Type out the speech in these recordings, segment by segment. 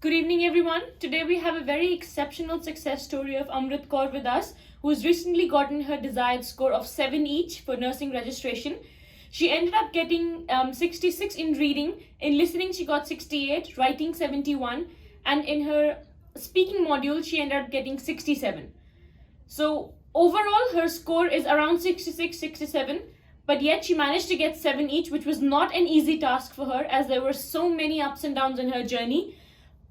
Good evening, everyone. Today we have a very exceptional success story of Amrit Kaur with us, who has recently gotten her desired score of 7 each for nursing registration. She ended up getting 66 in reading, in listening she got 68, writing 71, and in her speaking module she ended up getting 67. So overall her score is around 66, 67, but yet she managed to get 7 each, which was not an easy task for her as there were so many ups and downs in her journey.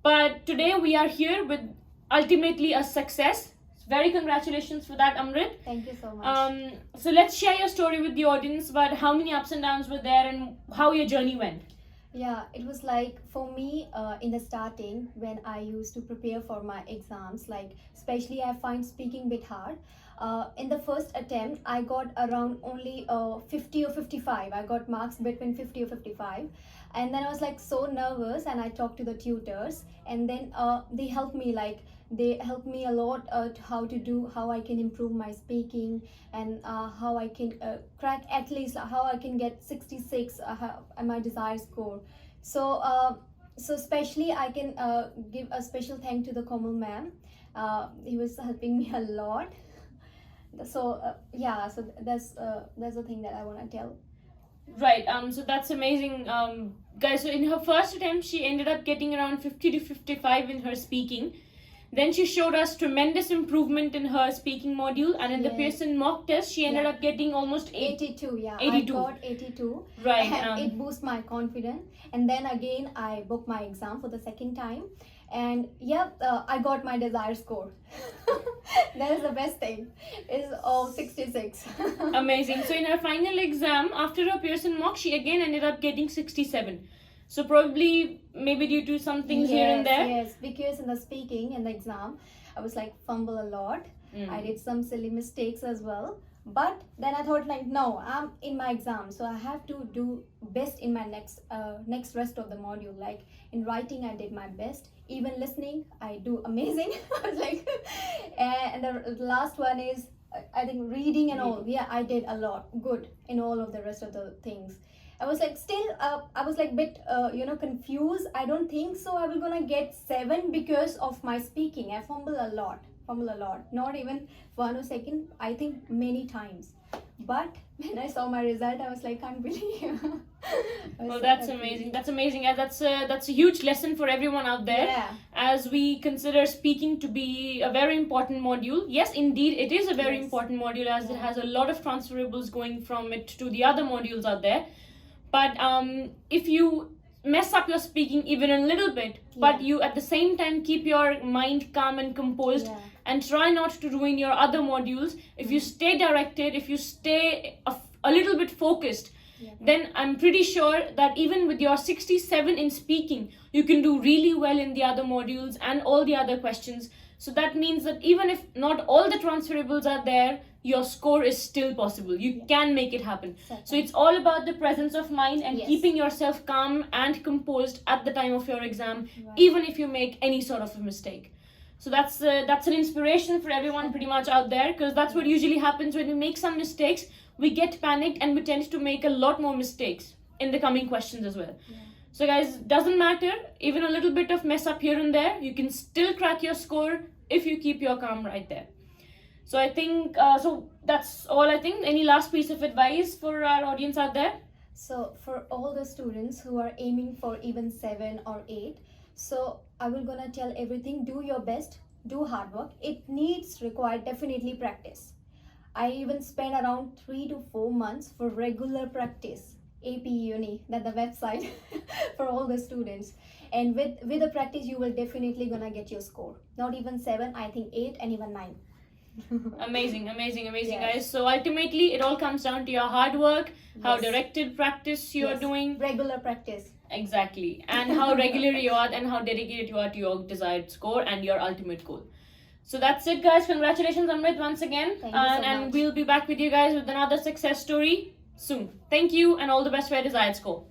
But today we are here with ultimately a success. Very congratulations for that, Amrit. Thank you so much. So let's share your story with the audience about how many ups and downs were there and how your journey went. Yeah, it was like for me in the starting when I used to prepare for my exams, like especially I find speaking a bit hard. In the first attempt, I got around only 50 or 55. I got marks between 50 or 55. And then I was like so nervous and I talked to the tutors and then they helped me a lot how I can improve my speaking and how I can crack at least how I can get 66 my desired score. So especially I can give a special thank to the Komal ma'am. He was helping me a lot. So so that's the thing that I want to tell. Right, so that's amazing. Guys, so in her first attempt, she ended up getting around 50 to 55 in her speaking. Then she showed us tremendous improvement in her speaking module, and in the Pearson mock test, she ended up getting almost 82. Yeah, 82. I got 82. Right. And it boosts my confidence. And then again, I booked my exam for the second time. And I got my desired score. That is the best thing. Is 66. Amazing. So in her final exam, after her Pearson mock, she again ended up getting 67. So probably maybe due to some things here and there. Yes, because in the speaking and the exam, I was like fumble a lot. I did some silly mistakes as well. But then I thought like, no, I'm in my exam, so I have to do best in my next rest of the module. Like in writing, I did my best. Even listening, I do amazing. I was like, and the last one is I think reading and all. Yeah, I did a lot good in all of the rest of the things. I was like still I was like bit confused. I don't think so I will gonna get 7 because of my speaking. I fumble a lot, not even 1 second, I think many times. But when I saw my result, I was like, can't believe. Well, that's amazing. That's amazing. And that's a huge lesson for everyone out there. Yeah. As we consider speaking to be a very important module. Yes, indeed, it is a very important module as it has a lot of transferables going from it to the other modules out there. But if you mess up your speaking even a little bit, but you at the same time keep your mind calm and composed and try not to ruin your other modules, if you stay directed, if you stay a little bit focused, then I'm pretty sure that even with your 67 in speaking, you can do really well in the other modules and all the other questions. So that means that even if not all the transferables are there, your score is still possible. You can make it happen. So it's all about the presence of mind and keeping yourself calm and composed at the time of your exam, even if you make any sort of a mistake. So that's an inspiration for everyone pretty much out there, because that's what usually happens when we make some mistakes. We get panicked and we tend to make a lot more mistakes in the coming questions as well. So guys, doesn't matter, even a little bit of mess up here and there, you can still crack your score if you keep your calm right there. So I think, so that's all I think. Any last piece of advice for our audience out there? So for all the students who are aiming for even 7 or 8, so I will gonna tell everything, do your best, do hard work. It require definitely practice. I even spent around 3 to 4 months for regular practice. AP Uni, that the website for all the students. And with the practice, you will definitely gonna get your score. Not even 7, I think 8 and even 9. Amazing, guys. So ultimately, it all comes down to your hard work, how directed practice you are doing. Regular practice. Exactly. And how regular you are and how dedicated you are to your desired score and your ultimate goal. So that's it, guys. Congratulations, Amrit, once again. Thank you so much. And we'll be back with you guys with another success story soon. Thank you and all the best for your desired score.